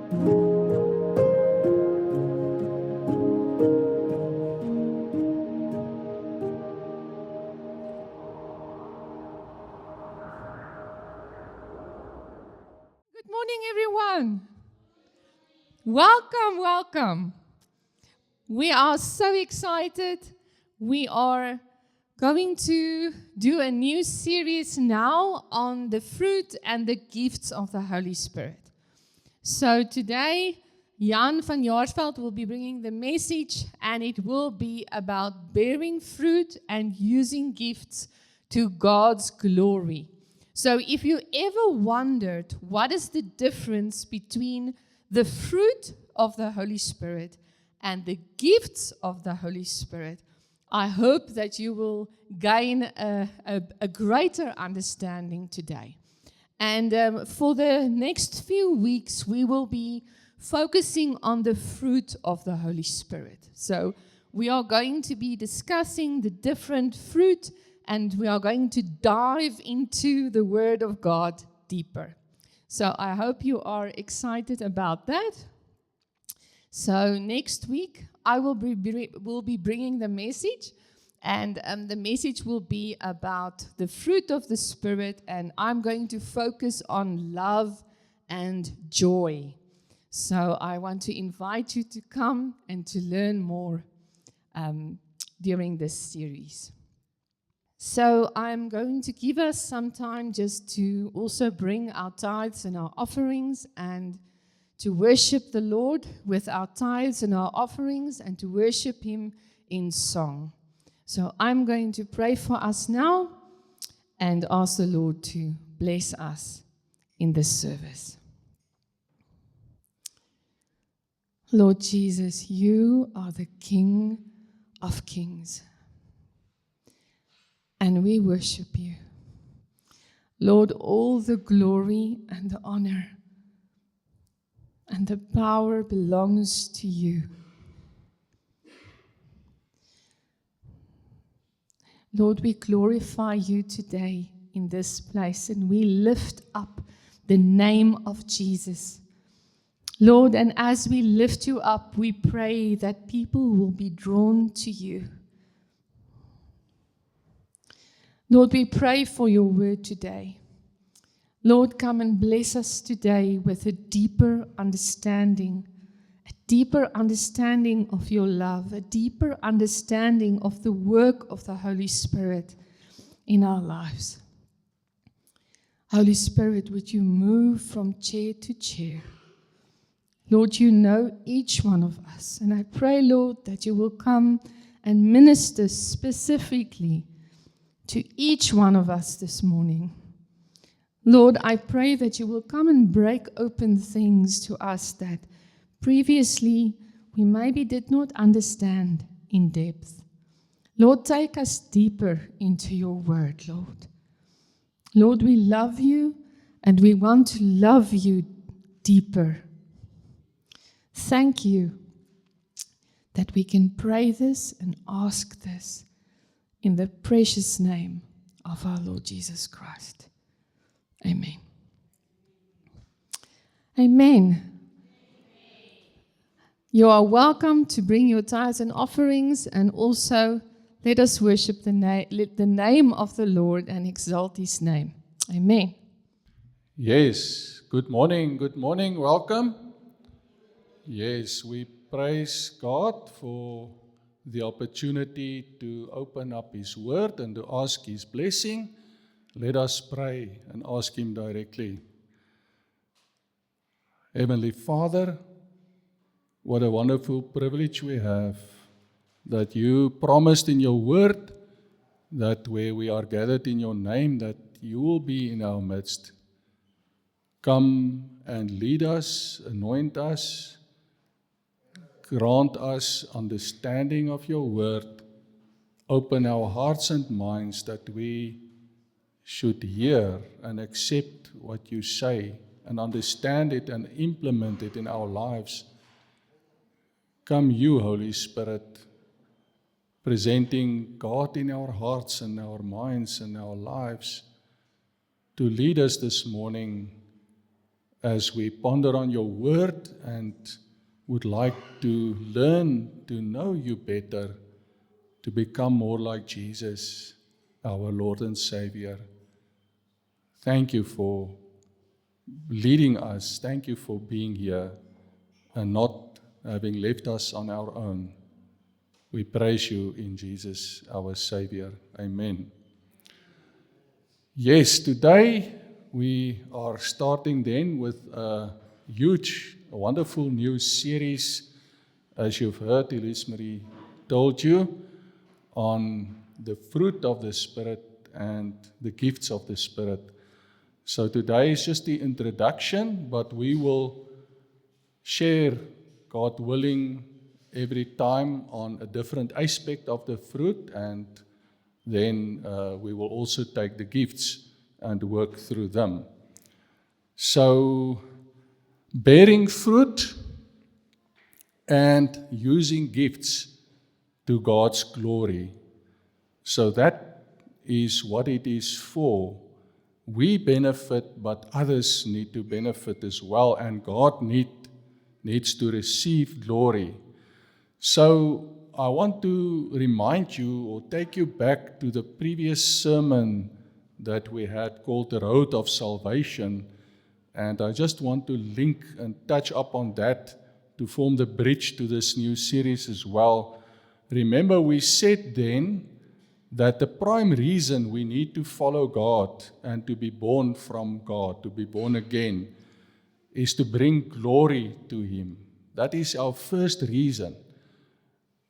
Good morning, everyone. Welcome, welcome. We are so excited. We are going to do a new series now on the fruit and the gifts of the Holy Spirit. So today, Jan van Jaarsveld will be bringing the message, and it will be about bearing fruit and using gifts to God's glory. So if you ever wondered what is the difference between the fruit of the Holy Spirit and the gifts of the Holy Spirit, I hope that you will gain a greater understanding today. And for the next few weeks, we will be focusing on the fruit of the Holy Spirit. So we are going to be discussing the different fruit, and we are going to dive into the Word of God deeper. So I hope you are excited about that. So next week, I will be bringing the message, and the message will be about the fruit of the Spirit, and I'm going to focus on love and joy. So I want to invite you to come and to learn more during this series. So I'm going to give us some time just to also bring our tithes and our offerings and to worship the Lord with our tithes and our offerings and to worship Him in song. So I'm going to pray for us now and ask the Lord to bless us in this service. Lord Jesus, you are the King of Kings, and we worship you. Lord, all the glory and the honor and the power belongs to you. Lord, we glorify you today in this place, and we lift up the name of Jesus. Lord, and as we lift you up, we pray that people will be drawn to you. Lord, we pray for your word today. Lord, come and bless us today with a deeper understanding of your love, a deeper understanding of the work of the Holy Spirit in our lives. Holy Spirit, would you move from chair to chair? Lord, you know each one of us, and I pray, Lord, that you will come and minister specifically to each one of us this morning. Lord, I pray that you will come and break open things to us that previously we maybe did not understand in depth. Lord, take us deeper into your word, Lord. Lord, we love you and we want to love you deeper. Thank you that we can pray this and ask this in the precious name of our Lord Jesus Christ. Amen. Amen. You are welcome to bring your tithes and offerings, and also let us worship the name of the Lord and exalt His name. Amen. Yes, good morning, welcome. Yes, we praise God for the opportunity to open up His Word and to ask His blessing. Let us pray and ask Him directly. Heavenly Father, what a wonderful privilege we have that you promised in your Word that where we are gathered in your name, that you will be in our midst. Come and lead us, anoint us, grant us understanding of your word, open our hearts and minds that we should hear and accept what you say and understand it and implement it in our lives. Come you, Holy Spirit, presenting God in our hearts and our minds and our lives to lead us this morning as we ponder on your word and would like to learn to know you better, to become more like Jesus, our Lord and Savior. Thank you for leading us. Thank you for being here and not having left us on our own. We praise you in Jesus, our Savior. Amen. Yes, today we are starting then with a huge, wonderful new series, as you've heard, Elise Marie told you, on the fruit of the Spirit and the gifts of the Spirit. So today is just the introduction, but we will share, God willing, every time on a different aspect of the fruit, and then we will also take the gifts and work through them. So, bearing fruit and using gifts to God's glory. So that is what it is for. We benefit, but others need to benefit as well, and God needs to receive glory. So I want to remind you or take you back to the previous sermon that we had called The Road of Salvation, and I just want to link and touch up on that to form the bridge to this new series as well. Remember, we said then that the prime reason we need to follow God and to be born from God, to be born again, is to bring glory to Him. That is our first reason.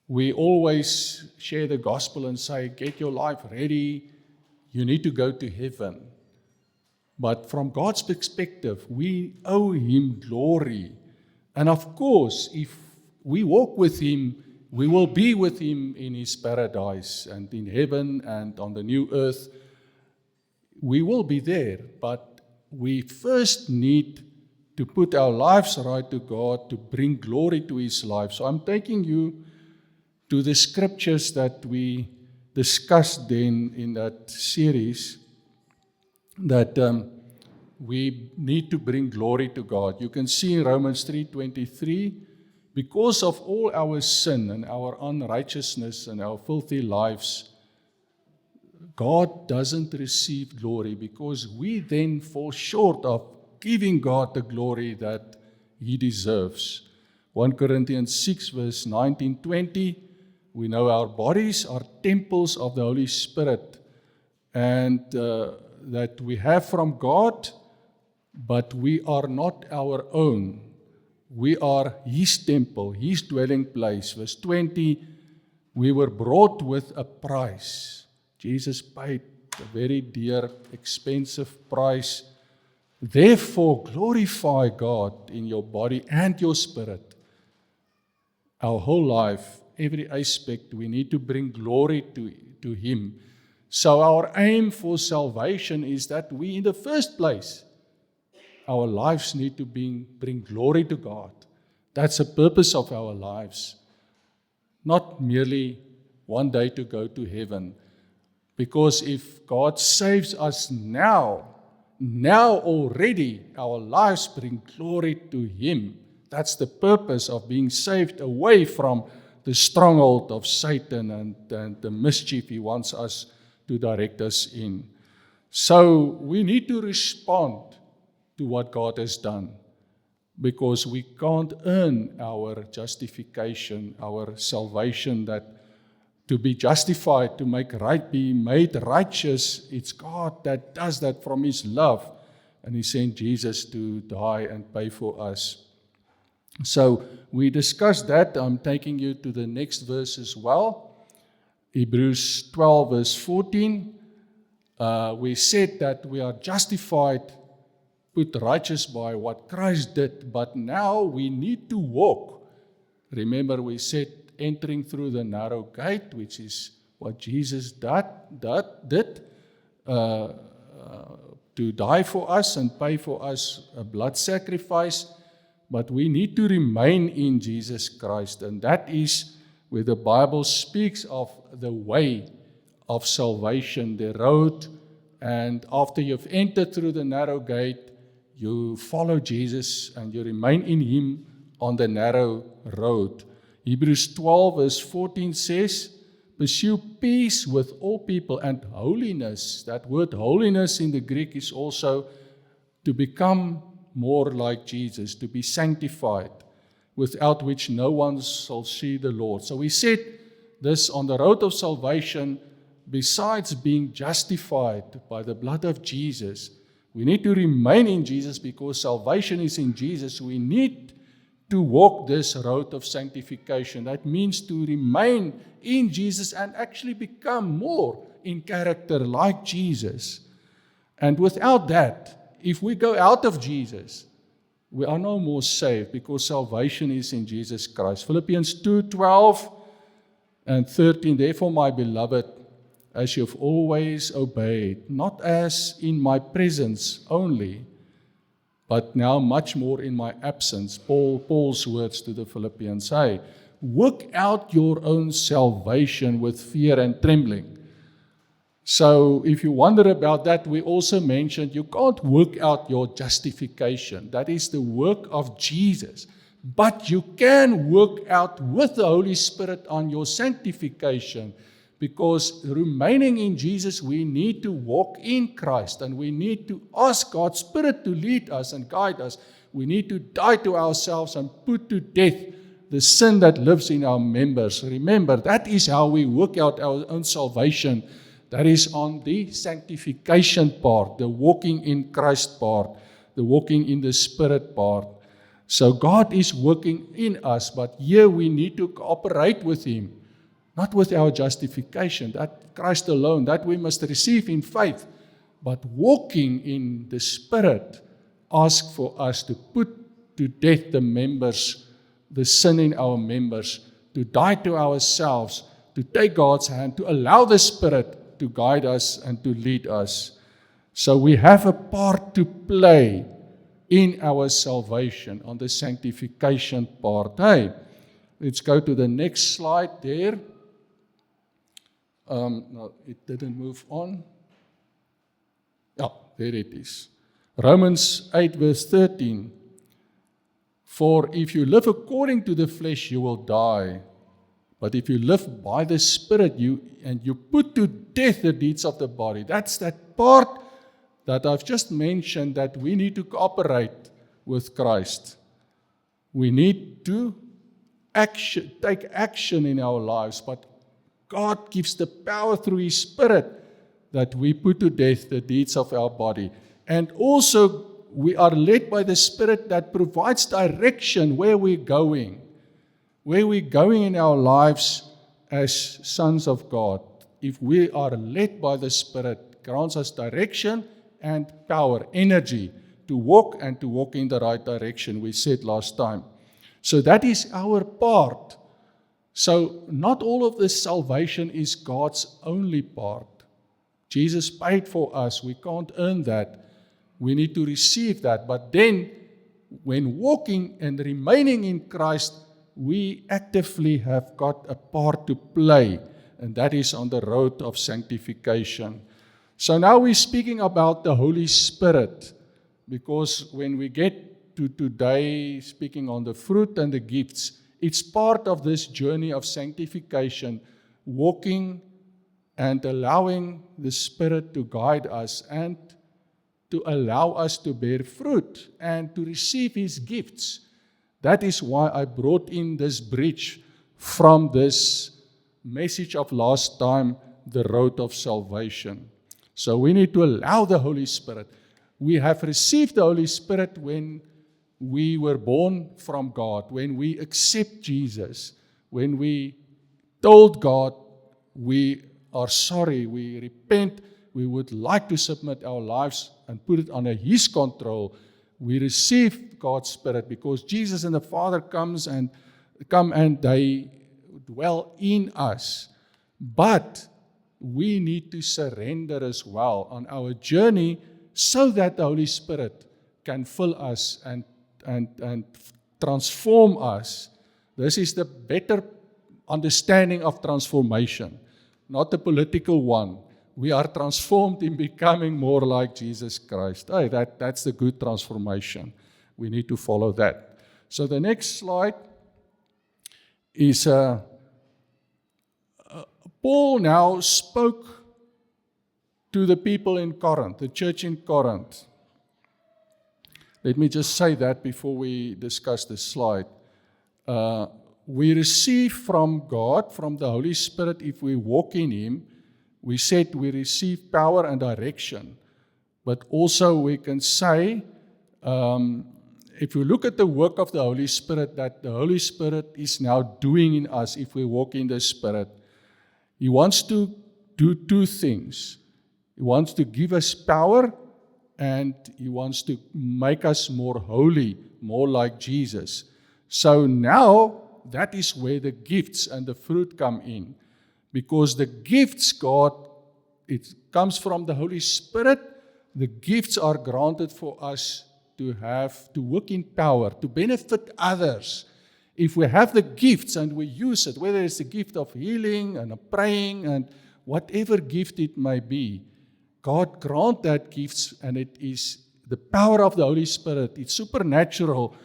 We always share the gospel and say, get your life ready, you need to go to heaven. But from God's perspective, we owe Him glory. And of course, if we walk with Him, we will be with Him in His paradise and in heaven and on the new earth. We will be there, but we first need to put our lives right to God, to bring glory to His life. So I'm taking you to the scriptures that we discussed then in that series, that we need to bring glory to God. You can see in Romans 3:23, because of all our sin and our unrighteousness and our filthy lives, God doesn't receive glory because we then fall short of giving God the glory that He deserves. 1 Corinthians 6 verse 19-20, we know our bodies are temples of the Holy Spirit and that we have from God, but we are not our own. We are His temple, His dwelling place. Verse 20, we were bought with a price. Jesus paid a very dear, expensive price. Therefore, glorify God in your body and your spirit. Our whole life, every aspect, we need to bring glory to Him. So our aim for salvation is that we, in the first place, our lives need to bring glory to God. That's the purpose of our lives. Not merely one day to go to heaven. Because if God saves us now already, our lives bring glory to Him. That's the purpose of being saved away from the stronghold of Satan and the mischief he wants us to direct us in. So we need to respond to what God has done, because we can't earn our justification, our salvation, that to be justified, to be made righteous, it's God that does that from His love, and He sent Jesus to die and pay for us. So we discussed that. I'm taking you to the next verse as well. Hebrews 12 verse 14. We said that we are justified, put righteous by what Christ did, but now we need to walk. Remember, we said entering through the narrow gate, which is what Jesus did to die for us and pay for us a blood sacrifice. But we need to remain in Jesus Christ, and that is where the Bible speaks of the way of salvation, the road, and after you've entered through the narrow gate, you follow Jesus and you remain in Him on the narrow road. Hebrews 12 verse 14 says, pursue peace with all people and holiness. That word holiness in the Greek is also to become more like Jesus, to be sanctified, without which no one shall see the Lord. So we said this on the road of salvation, besides being justified by the blood of Jesus, we need to remain in Jesus because salvation is in Jesus. We need to walk this road of sanctification. That means to remain in Jesus and actually become more in character like Jesus. And without that, if we go out of Jesus, we are no more saved because salvation is in Jesus Christ. Philippians 2:12 and 13, therefore, my beloved, as you have always obeyed, not as in my presence only, but now much more in my absence. Paul's words to the Philippians, hey, work out your own salvation with fear and trembling. So if you wonder about that, we also mentioned you can't work out your justification. That is the work of Jesus. But you can work out with the Holy Spirit on your sanctification, because remaining in Jesus, we need to walk in Christ and we need to ask God's Spirit to lead us and guide us. We need to die to ourselves and put to death the sin that lives in our members. Remember, that is how we work out our own salvation. That is on the sanctification part, the walking in Christ part, the walking in the Spirit part. So God is working in us, but here we need to cooperate with Him. Not with our justification, that Christ alone, that we must receive in faith, but walking in the Spirit, ask for us to put to death the members, the sin in our members, to die to ourselves, to take God's hand, to allow the Spirit to guide us and to lead us. So we have a part to play in our salvation, on the sanctification part. Hey, let's go to the next slide there. No, it didn't move on. Yeah, there it is. Romans 8 verse 13. For if you live according to the flesh, you will die. But if you live by the Spirit, you put to death the deeds of the body. That's that part that I've just mentioned, that we need to cooperate with Christ. We need to take action in our lives, but God gives the power through His Spirit that we put to death the deeds of our body. And also, we are led by the Spirit that provides direction where we're going. Where we're going in our lives as sons of God. If we are led by the Spirit, grants us direction and power, energy to walk and to walk in the right direction, we said last time. So that is our part. So not all of this salvation is God's only part. Jesus paid for us. We can't earn that. We need to receive that. But then, when walking and remaining in Christ, we actively have got a part to play. And that is on the road of sanctification. So now we're speaking about the Holy Spirit. Because when we get to today, speaking on the fruit and the gifts, it's part of this journey of sanctification, walking and allowing the Spirit to guide us and to allow us to bear fruit and to receive His gifts. That is why I brought in this bridge from this message of last time, the road of salvation. So we need to allow the Holy Spirit. We have received the Holy Spirit when we were born from God, when we accept Jesus, when we told God we are sorry, we repent, we would like to submit our lives and put it under His control. We receive God's Spirit because Jesus and the Father come and they dwell in us. But we need to surrender as well on our journey so that the Holy Spirit can fill us and transform us. This is the better understanding of transformation, not the political one, we are transformed in becoming more like Jesus Christ. Hey, that's the good transformation. We need to follow that. So the next slide is Paul now spoke to the people in Corinth, the church in Corinth. Let me just say that before we discuss this slide. We receive from God, from the Holy Spirit, if we walk in Him, we said we receive power and direction. But also we can say, if you look at the work of the Holy Spirit, that the Holy Spirit is now doing in us if we walk in the Spirit. He wants to do two things. He wants to give us power, and He wants to make us more holy, more like Jesus. So now, that is where the gifts and the fruit come in. Because the gifts, it comes from the Holy Spirit. The gifts are granted for us to work in power, to benefit others. If we have the gifts and we use it, whether it's the gift of healing and praying and whatever gift it may be, God grant that gifts, and it is the power of the Holy Spirit. It's supernatural,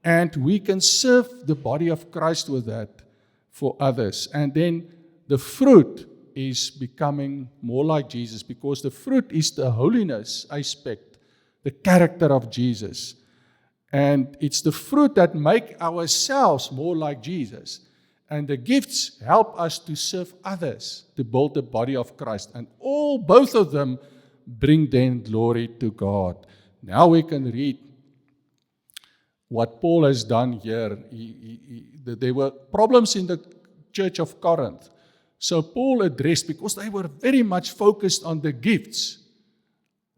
and we can serve the body of Christ with that for others. And then the fruit is becoming more like Jesus, because the fruit is the holiness aspect, the character of Jesus. And it's the fruit that make ourselves more like Jesus. And the gifts help us to serve others, to build the body of Christ. And both of them bring then glory to God. Now we can read what Paul has done here. There were problems in the church of Corinth. So Paul addressed, because they were very much focused on the gifts.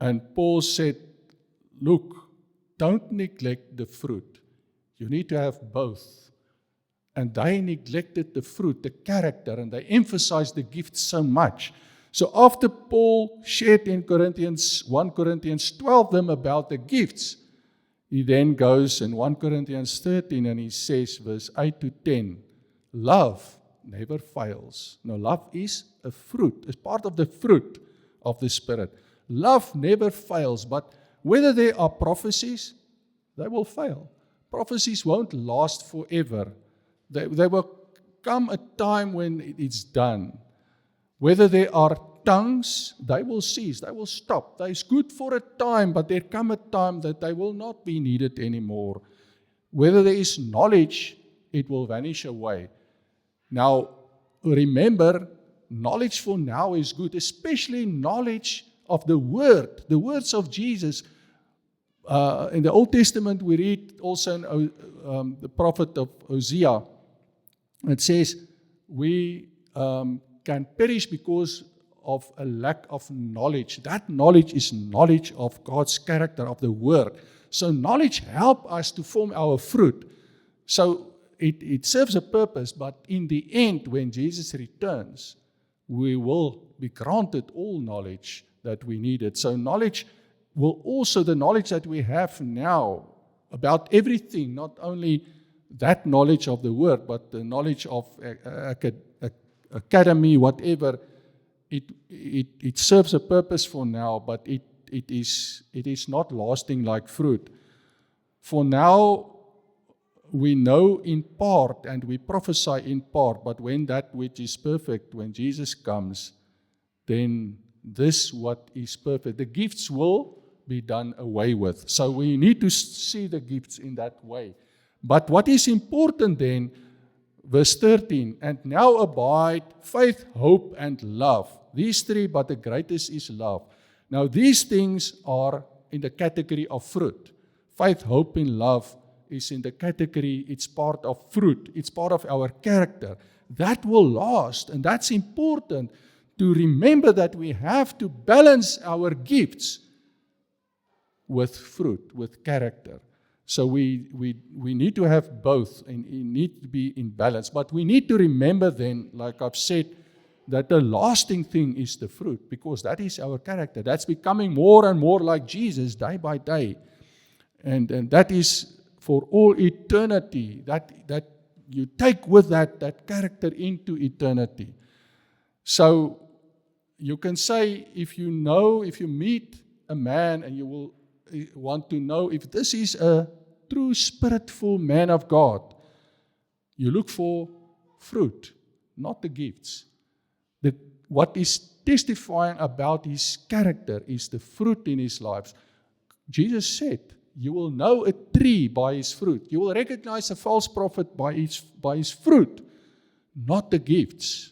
And Paul said, look, don't neglect the fruit. You need to have both. And they neglected the fruit, the character, and they emphasized the gifts so much. So after Paul shared in 1 Corinthians 12 them about the gifts, he then goes in 1 Corinthians 13 and he says, verse 8 to 10, love never fails. No, love is a fruit. It's part of the fruit of the Spirit. Love never fails, but whether there are prophecies, they will fail. Prophecies won't last forever. There will come a time when it's done. Whether there are tongues, they will cease, they will stop. They're good for a time, but there come a time that they will not be needed anymore. Whether there is knowledge, it will vanish away. Now, remember, knowledge for now is good, especially knowledge of the Word, the words of Jesus. In the Old Testament, we read also in the prophet of Hosea. It says, we can perish because of a lack of knowledge. That knowledge is knowledge of God's character, of the Word. So knowledge helps us to form our fruit. So it serves a purpose, but in the end, when Jesus returns, we will be granted all knowledge that we needed. So knowledge will also, the knowledge that we have now about everything, not only that knowledge of the Word, but the knowledge of academy, whatever, it serves a purpose for now, but it is not lasting like fruit. For now, we know in part and we prophesy in part, but when that which is perfect, when Jesus comes, then this what is perfect. The gifts will be done away with. So we need to see the gifts in that way. But what is important then, verse 13, and now abide faith, hope, and love. These three, but the greatest is love. Now these things are in the category of fruit. Faith, hope, and love is in the category, it's part of fruit. It's part of our character. That will last, and that's important to remember that we have to balance our gifts with fruit, with character. So we need to have both, and it need to be in balance. But we need to remember then, like I've said, that the lasting thing is the fruit, because that is our character. That's becoming more and more like Jesus day by day. And that is for all eternity, that you take with that character into eternity. So you can say, if you meet a man and you will want to know if this is a true spirit-full man of God, you look for fruit, not the gifts. What is testifying about his character is the fruit in his life. Jesus said, you will know a tree by his fruit. You will recognize a false prophet by his fruit, not the gifts.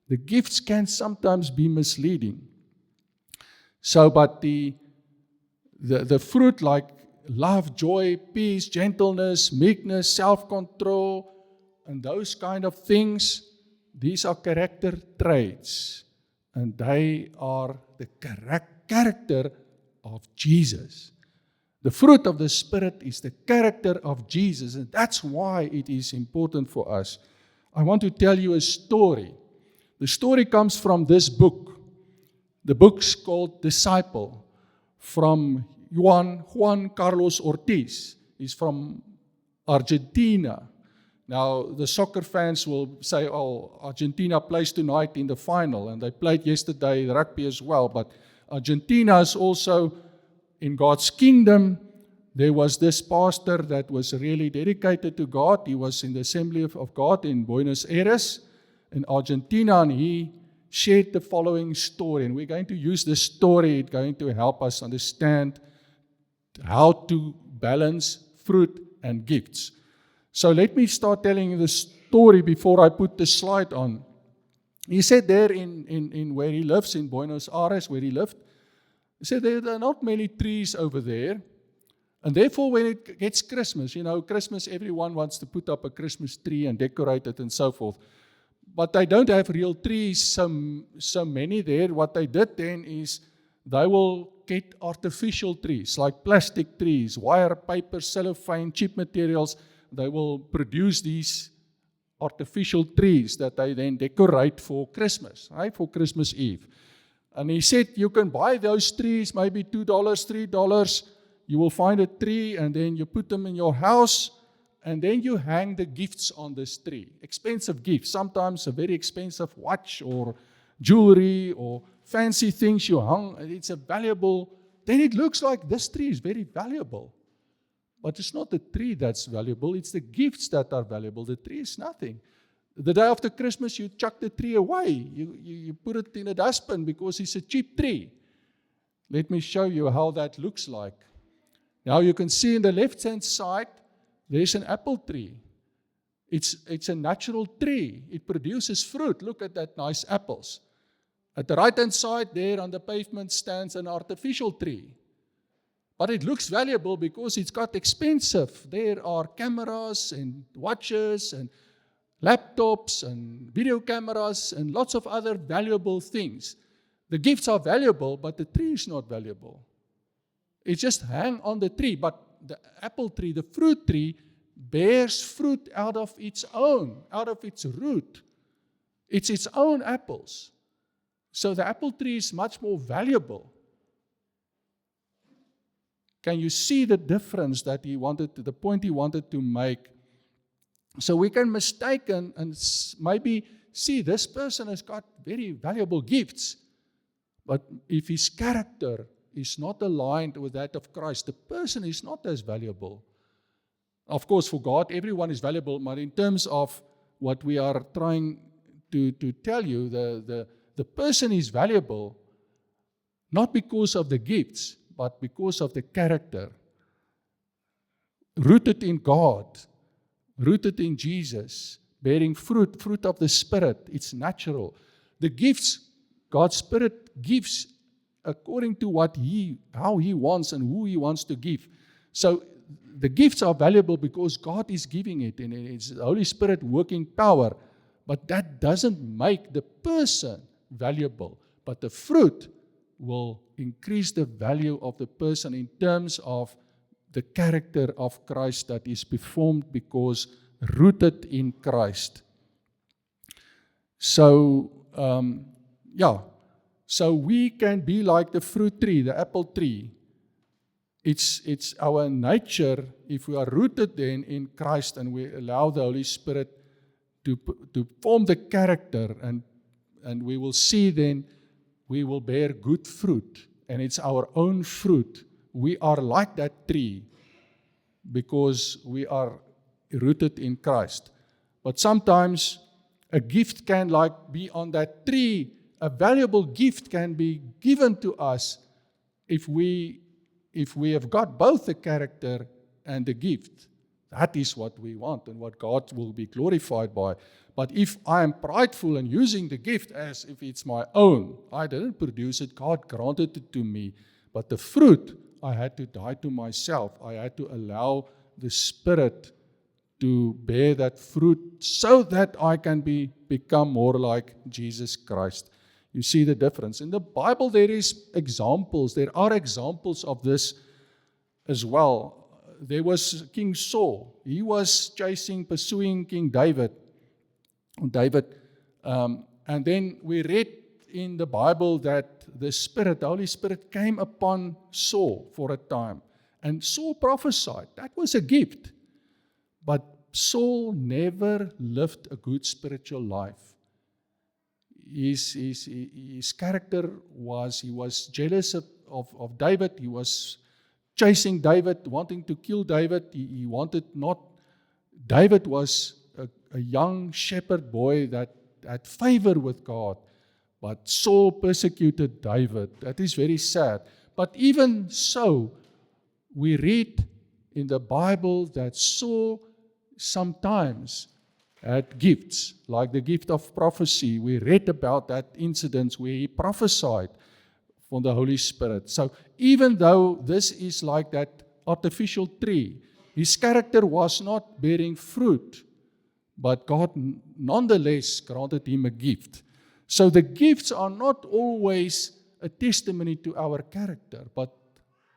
The gifts can sometimes be misleading. So, but the fruit like love, joy, peace, gentleness, meekness, self-control, and those kind of things, these are character traits. And they are the character of Jesus. The fruit of the Spirit is the character of Jesus, and that's why it is important for us. I want to tell you a story. The story comes from this book. The book's called Disciple, from Juan Carlos Ortiz. He's from Argentina. Now, the soccer fans will say, oh, Argentina plays tonight in the final, and they played yesterday rugby as well, but Argentina is also in God's kingdom. There was this pastor that was really dedicated to God. He was in the Assembly of God in Buenos Aires, in Argentina, and he shared the following story. And we're going to use this story. It's going to help us understand how to balance fruit and gifts. So let me start telling you the story before I put the slide on. He said there in where he lives, in Buenos Aires, where he lived, he said there are not many trees over there. And therefore, when it gets Christmas, Christmas, everyone wants to put up a Christmas tree and decorate it and so forth. But they don't have real trees, so many there. What they did then is they will get artificial trees, like plastic trees, wire, paper, cellophane, cheap materials. They will produce these artificial trees that they then decorate for Christmas, right? For Christmas Eve. And he said you can buy those trees, maybe $2, $3. You will find a tree and then you put them in your house and then you hang the gifts on this tree. Expensive gifts, sometimes a very expensive watch or jewelry or fancy things you hung. It's a valuable, then it looks like this tree is very valuable. But it's not the tree that's valuable, it's the gifts that are valuable. The tree is nothing. The day after Christmas, you chuck the tree away. You put it in a dustbin because it's a cheap tree. Let me show you how that looks like. Now you can see in the left-hand side, there's an apple tree. It's a natural tree. It produces fruit. Look at that nice apples. At the right-hand side, there on the pavement stands an artificial tree. But it looks valuable because it's got expensive. There are cameras and watches and laptops and video cameras and lots of other valuable things. The gifts are valuable, but the tree is not valuable. It just hangs on the tree. But the apple tree, the fruit tree, bears fruit out of its root. It's its own apples. So the apple tree is much more valuable. Can you see the difference that the point he wanted to make? So we can mistake and maybe see this person has got very valuable gifts, but if his character is not aligned with that of Christ, the person is not as valuable. Of course, for God, everyone is valuable, but in terms of what we are trying to tell you, the person is valuable not because of the gifts, but because of the character. Rooted in God, rooted in Jesus, bearing fruit of the Spirit. It's natural. The gifts, God's Spirit gives according to how He wants and who He wants to give. So the gifts are valuable because God is giving it, and it's the Holy Spirit working power. But that doesn't make the person valuable. But the fruit will increase the value of the person in terms of the character of Christ that is performed because rooted in Christ. So, so we can be like the fruit tree, the apple tree. It's our nature, if we are rooted then in Christ and we allow the Holy Spirit to form the character, and we will see then we will bear good fruit, and it's our own fruit. We are like that tree because we are rooted in Christ. But sometimes a gift can be on that tree. A valuable gift can be given to us if we have got both the character and the gift. That is what we want and what God will be glorified by. But if I am prideful and using the gift as if it's my own, I didn't produce it, God granted it to me. But the fruit, I had to die to myself. I had to allow the Spirit to bear that fruit so that I can become more like Jesus Christ. You see the difference. In the Bible, there are examples of this as well. There was King Saul. He was pursuing King David. And then we read in the Bible that the Holy Spirit came upon Saul for a time. And Saul prophesied. That was a gift. But Saul never lived a good spiritual life. His character he was jealous of David. He was chasing David, wanting to kill David. He wanted not. David was a young shepherd boy that had favor with God. But Saul persecuted David. That is very sad. But even so, we read in the Bible that Saul sometimes had gifts, like the gift of prophecy. We read about that incident where he prophesied from the Holy Spirit. So even though this is like that artificial tree, his character was not bearing fruit, but God nonetheless granted him a gift. So the gifts are not always a testimony to our character, but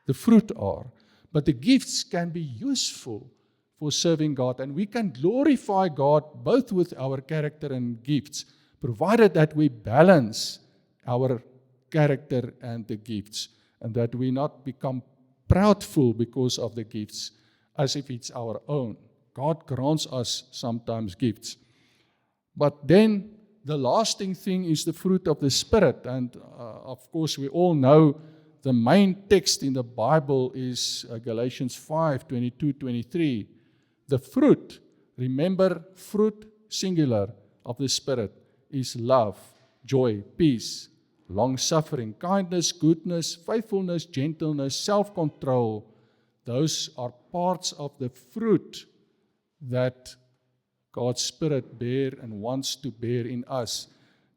the fruit are. But the gifts can be useful for serving God, and we can glorify God both with our character and gifts, provided that we balance our character and the gifts, and that we not become proudful because of the gifts, as if it's our own. God grants us sometimes gifts. But then the lasting thing is the fruit of the Spirit, and of course we all know the main text in the Bible is Galatians 5:22-23. The fruit, remember, fruit singular of the Spirit is love, joy, peace, long-suffering, kindness, goodness, faithfulness, gentleness, self-control. Those are parts of the fruit that God's Spirit bear and wants to bear in us.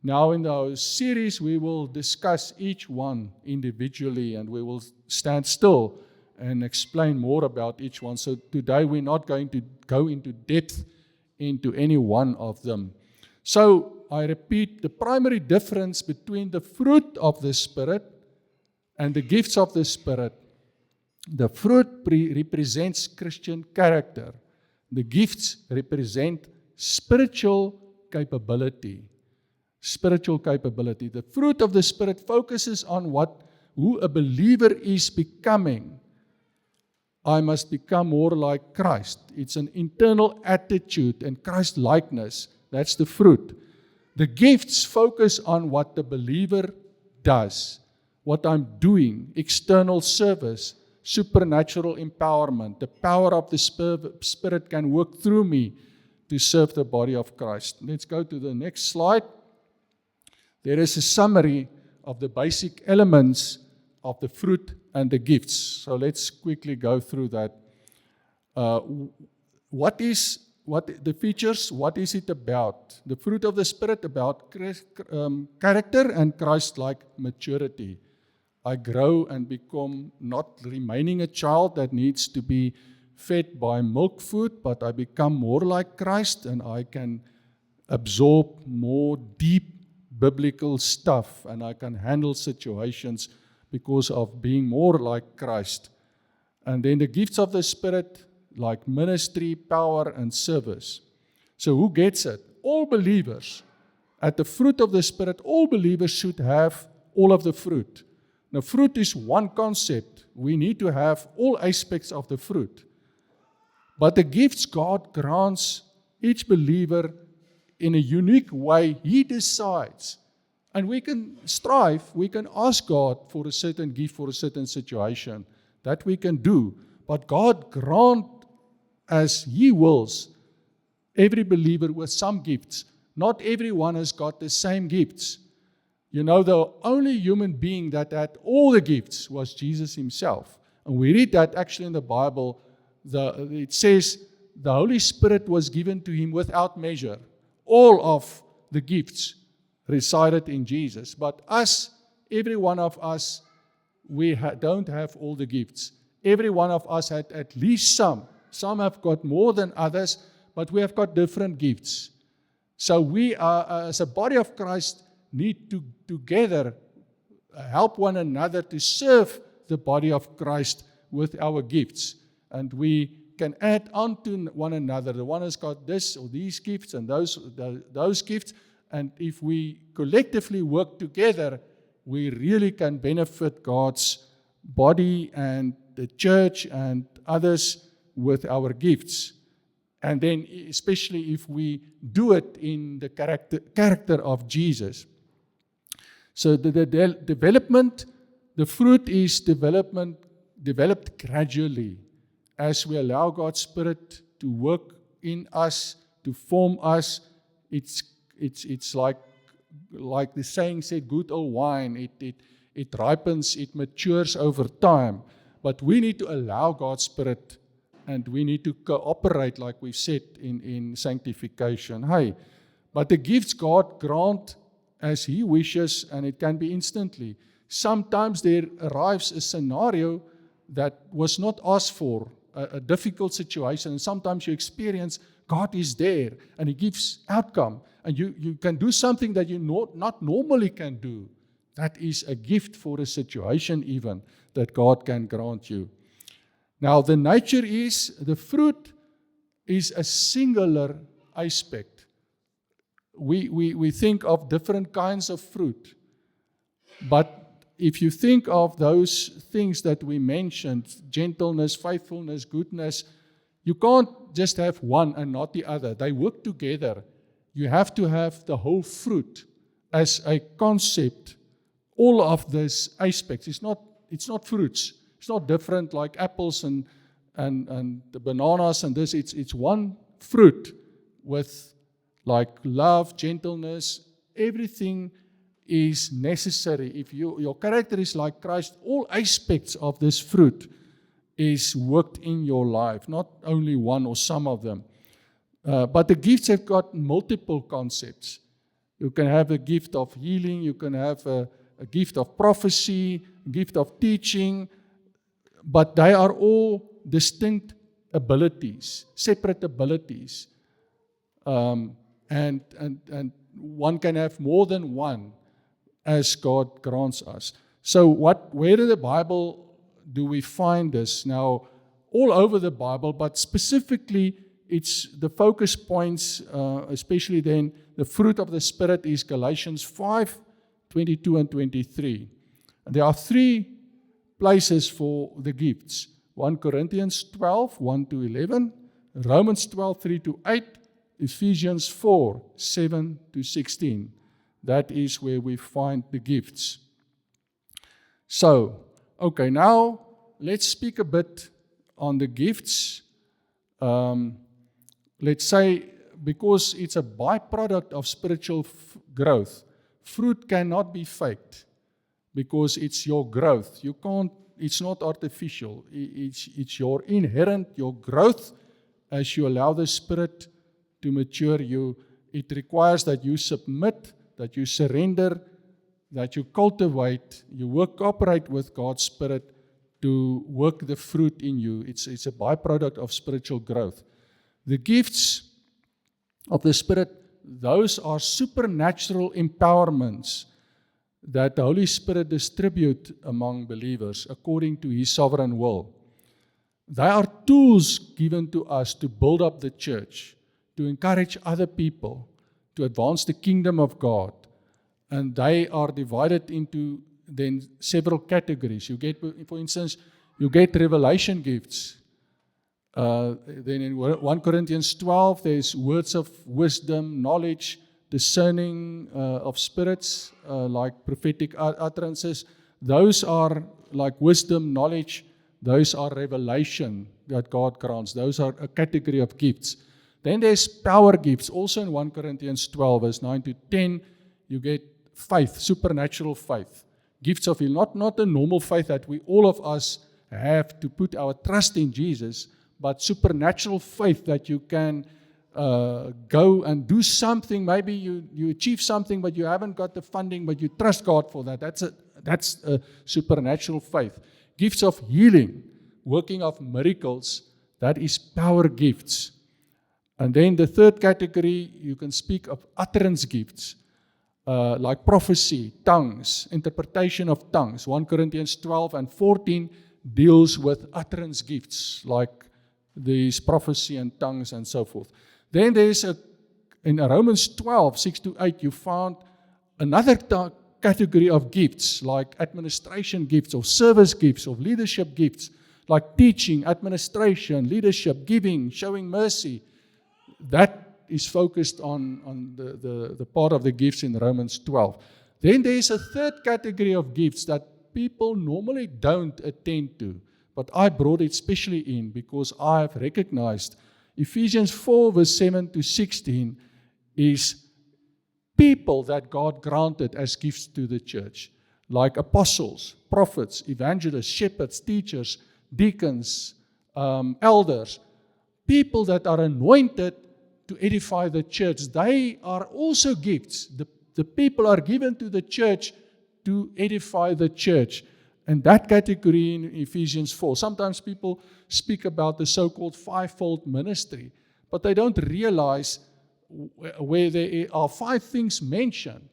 Now in our series, we will discuss each one individually, and we will stand still and explain more about each one. So today we're not going to go into depth into any one of them. So I repeat, the primary difference between the fruit of the Spirit and the gifts of the Spirit, the fruit represents Christian character. The gifts represent spiritual capability. Spiritual capability. The fruit of the Spirit focuses on who a believer is becoming. I must become more like Christ. It's an internal attitude and Christ-likeness. That's the fruit. The gifts focus on what the believer does, what I'm doing, external service, supernatural empowerment. The power of the Spirit can work through me to serve the body of Christ. Let's go to the next slide. There is a summary of the basic elements of the fruit and the gifts. So let's quickly go through that. What the features? What is it about? The fruit of the Spirit about character and Christ-like maturity. I grow and become not remaining a child that needs to be fed by milk food, but I become more like Christ and I can absorb more deep biblical stuff and I can handle situations because of being more like Christ. And then the gifts of the Spirit, like ministry, power, and service. So who gets it? All believers. At the fruit of the Spirit, all believers should have all of the fruit. Now, fruit is one concept. We need to have all aspects of the fruit. But the gifts God grants each believer in a unique way. He decides. And we can strive, we can ask God for a certain gift, for a certain situation. That we can do. But God grant as He wills every believer with some gifts. Not everyone has got the same gifts. You know, the only human being that had all the gifts was Jesus Himself. And we read that actually in the Bible. It says the Holy Spirit was given to Him without measure. All of the gifts resided in Jesus. But us, every one of us, we don't have all the gifts. Every one of us had at least some. Some have got more than others, but we have got different gifts. So we are, as a body of Christ, need to together help one another to serve the body of Christ with our gifts. And we can add on to one another. The one has got this or these gifts and those gifts. And if we collectively work together, we really can benefit God's body and the church and others with our gifts. And then especially if we do it in the character of Jesus. So the development, the fruit is developed gradually as we allow God's Spirit to work in us, to form us. It's like the saying said, good old wine. It ripens, it matures over time. But we need to allow God's Spirit, and we need to cooperate, like we've said, in sanctification. Hey, but the gifts God grant as He wishes, and it can be instantly. Sometimes there arrives a scenario that was not asked for, a difficult situation, and sometimes you experience God is there, and He gives outcome, and you can do something that you not normally can do. That is a gift for a situation even, that God can grant you. Now, the nature is, the fruit is a singular aspect. We think of different kinds of fruit. But if you think of those things that we mentioned, gentleness, faithfulness, goodness, you can't just have one and not the other. They work together. You have to have the whole fruit as a concept. All of these aspects. It's not fruits. It's not different like apples and the bananas and this. It's one fruit with like love, gentleness. Everything is necessary. If your character is like Christ, all aspects of this fruit is worked in your life, not only one or some of them. But the gifts have got multiple concepts. You can have a gift of healing. You can have a gift of prophecy, a gift of teaching, but they are all distinct abilities, separate abilities. And one can have more than one as God grants us. So where in the Bible do we find this? Now, all over the Bible, but specifically it's the focus points, especially then the fruit of the Spirit is Galatians 5:22 and 23. And there are three places for the gifts. 1 Corinthians 12, 1 to 11, Romans 12, 3 to 8, Ephesians 4, 7 to 16. That is where we find the gifts. So, okay, now let's speak a bit on the gifts. Let's say, because it's a byproduct of spiritual growth, fruit cannot be faked because it's your growth. It's not artificial. It's your inherent, your growth as you allow the Spirit to mature you. It requires that you submit, that you surrender, that you cultivate, you cooperate with God's Spirit to work the fruit in you. It's a byproduct of spiritual growth. The gifts of the Spirit, those are supernatural empowerments that the Holy Spirit distributes among believers according to His sovereign will. They are tools given to us to build up the church, to encourage other people, to advance the kingdom of God. And they are divided into then several categories. You get, for instance, you get revelation gifts. Then in 1 Corinthians 12, there's words of wisdom, knowledge, discerning of spirits, like prophetic utterances. Those are like wisdom, knowledge. Those are revelation that God grants. Those are a category of gifts. Then there's power gifts. Also in 1 Corinthians 12, verse 9 to 10, you get faith, supernatural faith. Gifts of healing, not a normal faith that we all of us have to put our trust in Jesus, but supernatural faith that you can go and do something. Maybe you achieve something, but you haven't got the funding, but you trust God for that. That's a supernatural faith. Gifts of healing, working of miracles, that is power gifts. And then the third category, you can speak of utterance gifts, like prophecy, tongues, interpretation of tongues. 1 Corinthians 12 and 14 deals with utterance gifts, like these prophecy and tongues and so forth. Then there's in Romans 12, 6 to 8, you found another category of gifts, like administration gifts, or service gifts, or leadership gifts, like teaching, administration, leadership, giving, showing mercy. That is focused on the part of the gifts in Romans 12. Then there's a third category of gifts that people normally don't attend to, but I brought it specially in because I have recognized Ephesians 4 verse 7 to 16 is people that God granted as gifts to the church, like apostles, prophets, evangelists, shepherds, teachers, deacons, elders, people that are anointed to edify the church. They are also gifts. The people are given to the church to edify the church. And that category in Ephesians 4. Sometimes people speak about the so-called fivefold ministry, but they don't realize where there are 5 things mentioned.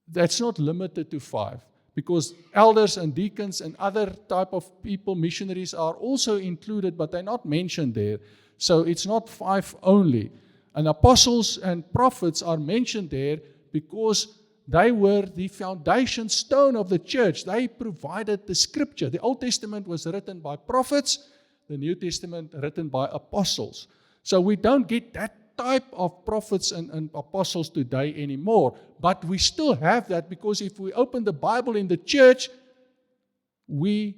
That's not limited to 5, because elders and deacons and other type of people, missionaries, are also included, but they're not mentioned there. So it's not 5 only. And apostles and prophets are mentioned there because they were the foundation stone of the church. They provided the scripture. The Old Testament was written by prophets, the New Testament written by apostles. So we don't get that type of prophets and apostles today anymore. But we still have that, because if we open the Bible in the church, we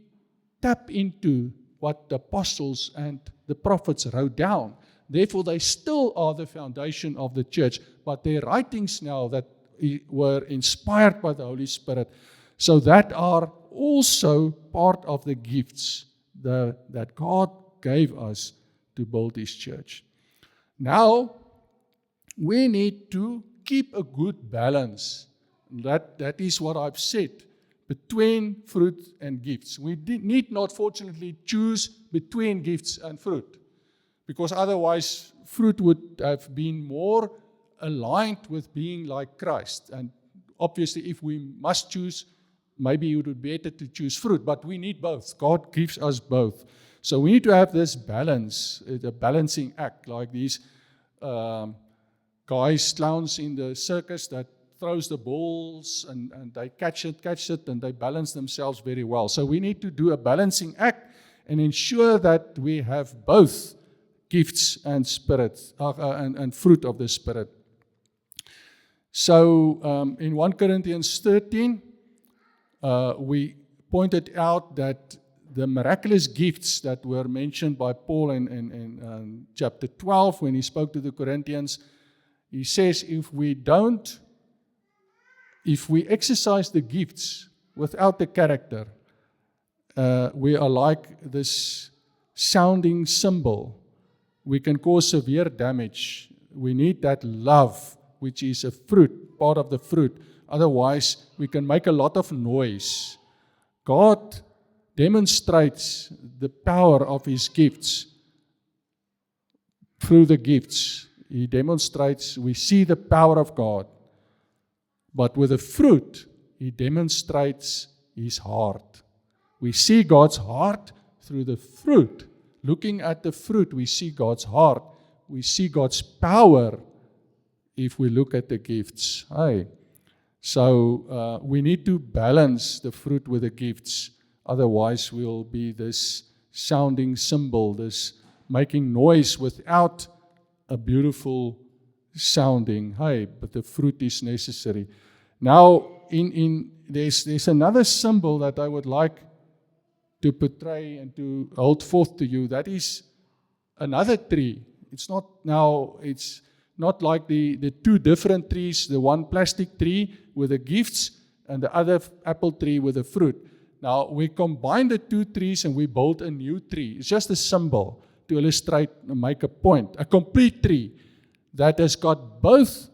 tap into what the apostles and the prophets wrote down. Therefore, they still are the foundation of the church. But their writings now that were inspired by the Holy Spirit, so that are also part of the gifts that God gave us to build His church. Now, we need to keep a good balance. That is what I've said, between fruit and gifts. We need not, fortunately, choose between gifts and fruit, because otherwise fruit would have been more aligned with being like Christ. And obviously, if we must choose, maybe it would be better to choose fruit, but we need both. God gives us both. So we need to have this balance, a balancing act, like these guys, clowns in the circus that throws the balls and they catch it, and they balance themselves very well. So we need to do a balancing act and ensure that we have both gifts and spirit and fruit of the Spirit. So in 1 Corinthians 13, we pointed out that the miraculous gifts that were mentioned by Paul in chapter 12, when he spoke to the Corinthians, he says, if we exercise the gifts without the character, we are like this sounding cymbal. We can cause severe damage. We need that love, which is a fruit, part of the fruit. Otherwise, we can make a lot of noise. God demonstrates the power of His gifts through the gifts. He demonstrates, we see the power of God. But with the fruit, He demonstrates His heart. We see God's heart through the fruit. Looking at the fruit, we see God's heart. We see God's power if we look at the gifts. So we need to balance the fruit with the gifts. Otherwise, we'll be this sounding cymbal, this making noise without a beautiful sounding, hey, but the fruit is necessary. Now, there's another symbol that I would like to portray and to hold forth to you. That is another tree. It's not like the two different trees, the one plastic tree with the gifts and the other apple tree with the fruit. Now, we combine the two trees and we build a new tree. It's just a symbol to illustrate and make a point. A complete tree that has got both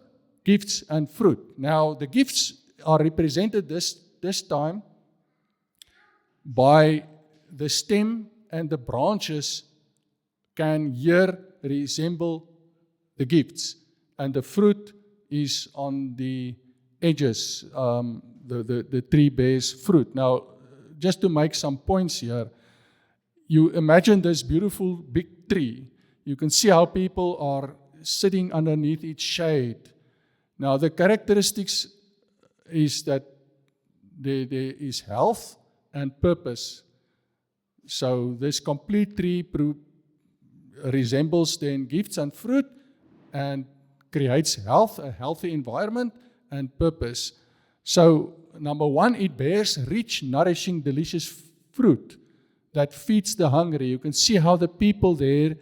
gifts and fruit. Now, the gifts are represented this time by the stem, and the branches can here resemble the gifts, and the fruit is on the edges. The tree bears fruit. Now, just to make some points here, you imagine this beautiful big tree. You can see how people are sitting underneath its shade. Now, the characteristics is that there is health and purpose. So this complete tree resembles then gifts and fruit and creates health, a healthy environment and purpose. So number one, it bears rich, nourishing, delicious fruit that feeds the hungry. You can see how the people there,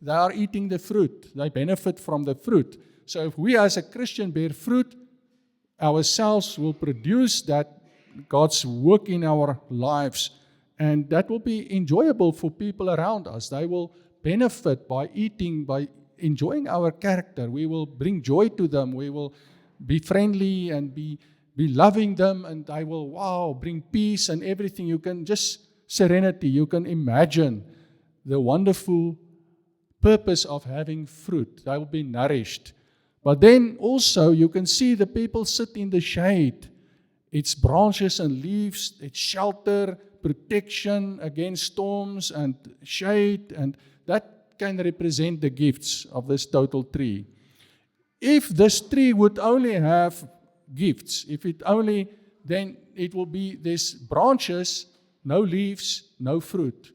they are eating the fruit. They benefit from the fruit. So if we as a Christian bear fruit, ourselves will produce that God's work in our lives, and that will be enjoyable for people around us. They will benefit by eating, by enjoying our character. We will bring joy to them. We will be friendly and be loving them, and they will, bring peace and everything. You can just serenity. You can imagine the wonderful purpose of having fruit. They will be nourished. But then also you can see the people sit in the shade. It's branches and leaves, it's shelter, protection against storms and shade, and that can represent the gifts of this total tree. If this tree would only have gifts, then it will be these branches, no leaves, no fruit,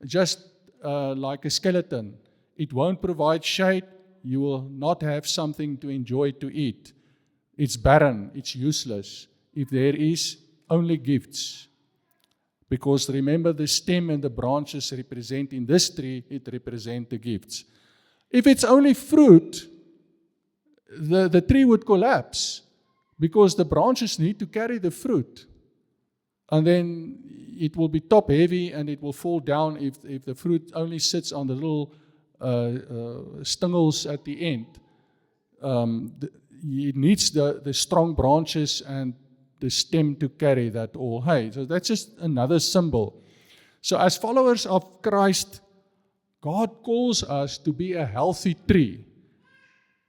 just like a skeleton. It won't provide shade. You will not have something to enjoy to eat. It's barren, it's useless if there is only gifts. Because remember, the stem and the branches represent, in this tree, it represents the gifts. If it's only fruit, the tree would collapse because the branches need to carry the fruit. And then it will be top heavy and it will fall down if the fruit only sits on the little stingles at the end. It needs the strong branches and the stem to carry that all. Hey, so that's just another symbol. So as followers of Christ, God calls us to be a healthy tree.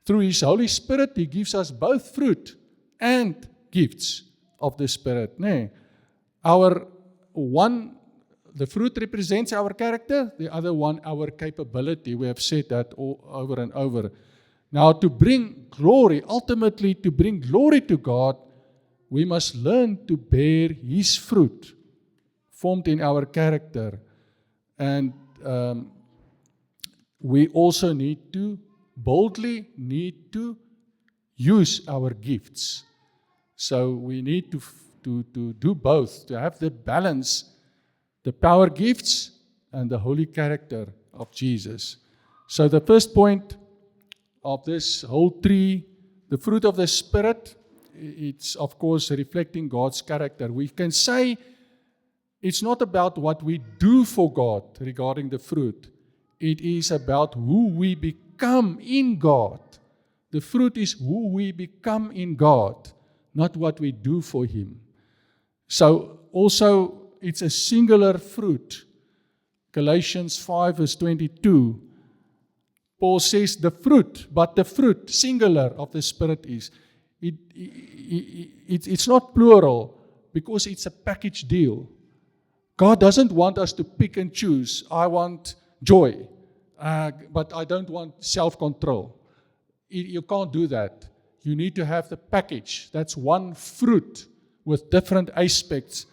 Through His Holy Spirit, He gives us both fruit and gifts of the Spirit. The fruit represents our character, the other one, our capability. We have said that all over and over. Now, to bring glory, ultimately to bring glory to God, we must learn to bear His fruit, formed in our character. And we also boldly need to use our gifts. So we need to do both, to have the balance, the power gifts and the holy character of Jesus. So the first point of this whole tree, the fruit of the Spirit, it's of course reflecting God's character. We can say it's not about what we do for God regarding the fruit. It is about who we become in God. The fruit is who we become in God, not what we do for Him. So also it's a singular fruit. Galatians 5 verse 22. Paul says the fruit, singular, of the Spirit is. It's not plural because it's a package deal. God doesn't want us to pick and choose. I want joy, but I don't want self-control. You can't do that. You need to have the package. That's one fruit with different aspects.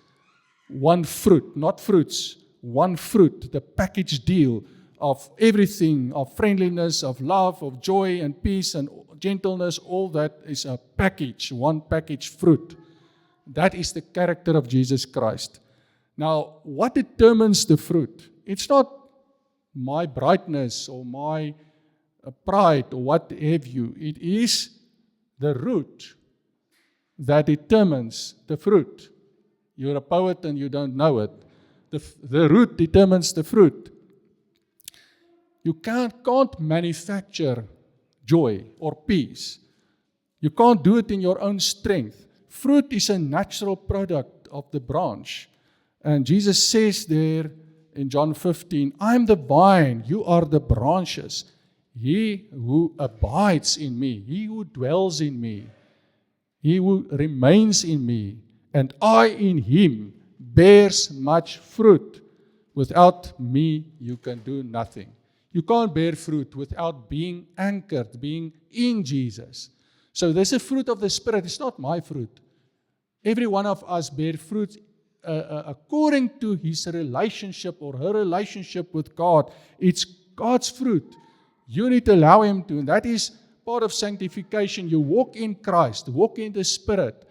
One fruit, not fruits. One fruit, the package deal of everything, of friendliness, of love, of joy and peace and gentleness, all that is a package, one package fruit. That is the character of Jesus Christ. Now, what determines the fruit? It's not my brightness or my pride or what have you. It is the root that determines the fruit. You're a poet and you don't know it. The root determines the fruit. You can't manufacture joy or peace. You can't do it in your own strength. Fruit is a natural product of the branch. And Jesus says there in John 15, I am the vine, you are the branches. He who abides in me, he who dwells in me, he who remains in me, and I in him, bears much fruit. Without me, you can do nothing. You can't bear fruit without being anchored, being in Jesus. So there's a fruit of the Spirit. It's not my fruit. Every one of us bear fruit according to his relationship or her relationship with God. It's God's fruit. You need to allow him to. And that is part of sanctification. You walk in Christ, walk in the Spirit.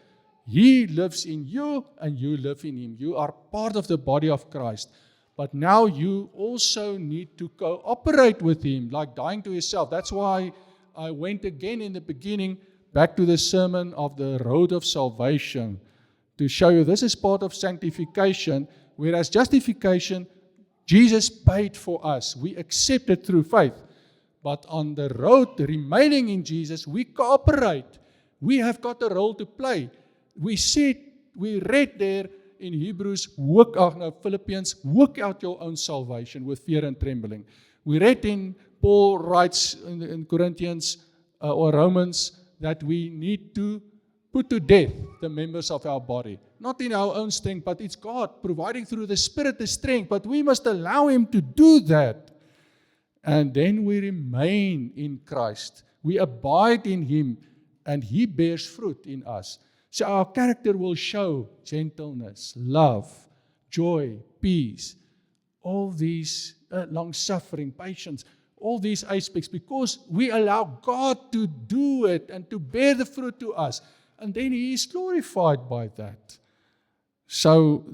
He lives in you and you live in him. You are part of the body of Christ. But now you also need to cooperate with him, like dying to yourself. That's why I went again in the beginning back to the sermon of the road of salvation to show you this is part of sanctification, whereas justification, Jesus paid for us. We accept it through faith. But on the road, remaining in Jesus, we cooperate. We have got a role to play. We read there in Hebrews, Philippians, work out your own salvation with fear and trembling. We read in, Paul writes in Corinthians or Romans, that we need to put to death the members of our body. Not in our own strength, but it's God providing through the Spirit the strength. But we must allow him to do that. And then we remain in Christ. We abide in him, and he bears fruit in us. So our character will show gentleness, love, joy, peace, all these long-suffering, patience, all these aspects, because we allow God to do it and to bear the fruit to us. And then he is glorified by that. So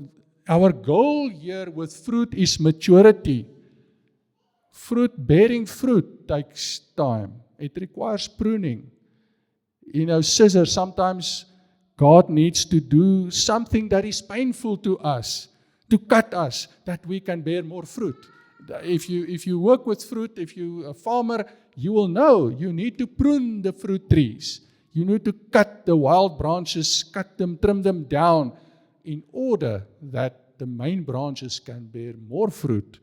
our goal here with fruit is maturity. Bearing fruit takes time. It requires pruning. Scissors, sometimes God needs to do something that is painful to us, to cut us, that we can bear more fruit. If you work with fruit, if you're a farmer, you will know you need to prune the fruit trees. You need to cut the wild branches, cut them, trim them down in order that the main branches can bear more fruit.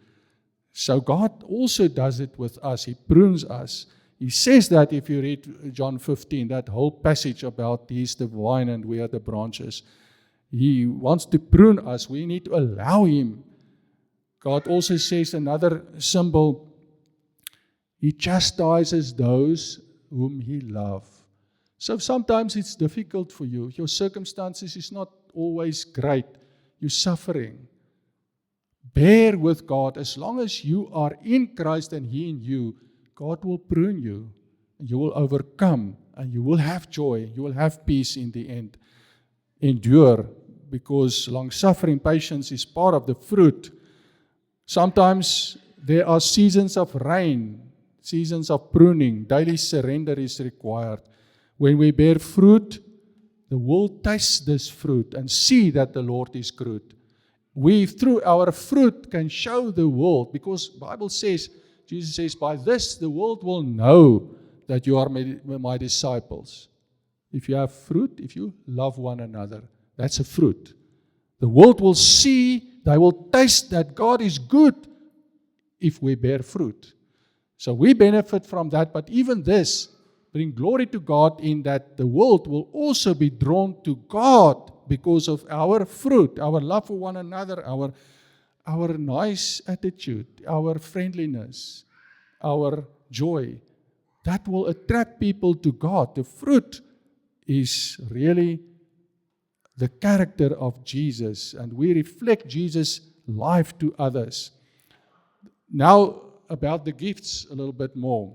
So God also does it with us. He prunes us. He says that if you read John 15, that whole passage about he's the vine and we are the branches. He wants to prune us. We need to allow him. God also says another symbol, he chastises those whom he loves. So sometimes it's difficult for you. Your circumstances is not always great. You're suffering. Bear with God. As long as you are in Christ and he in you, God will prune you. You will overcome and you will have joy. You will have peace in the end. Endure, because long-suffering patience is part of the fruit. Sometimes there are seasons of rain, seasons of pruning. Daily surrender is required. When we bear fruit, the world tastes this fruit and see that the Lord is good. We, through our fruit, can show the world, because the Bible says, Jesus says, by this the world will know that you are my disciples. If you have fruit, if you love one another, that's a fruit. The world will see, they will taste that God is good if we bear fruit. So we benefit from that, but even this bring glory to God in that the world will also be drawn to God because of our fruit, our love for one another, our nice attitude, our friendliness, our joy. That will attract people to God. The fruit is really the character of Jesus, and we reflect Jesus' life to others. Now, about the gifts a little bit more.